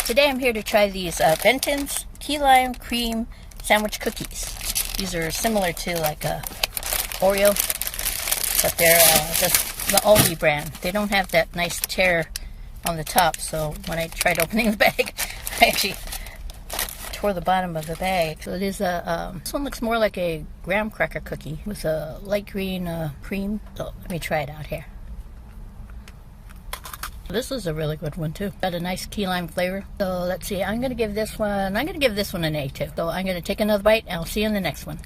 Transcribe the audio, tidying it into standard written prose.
Today I'm here to try these Benton's key lime cream sandwich cookies. These are similar to like a Oreo, but they're just the Aldi brand. They don't have that nice tear on the top, so when I tried opening the bag, I actually tore the bottom of the bag. So it is this one looks more like a graham cracker cookie with a light green cream. So let me try it out here. This is a really good one too. Got a nice key lime flavor. So let's see, I'm gonna give this one an A too. So I'm gonna take another bite and I'll see you in the next one.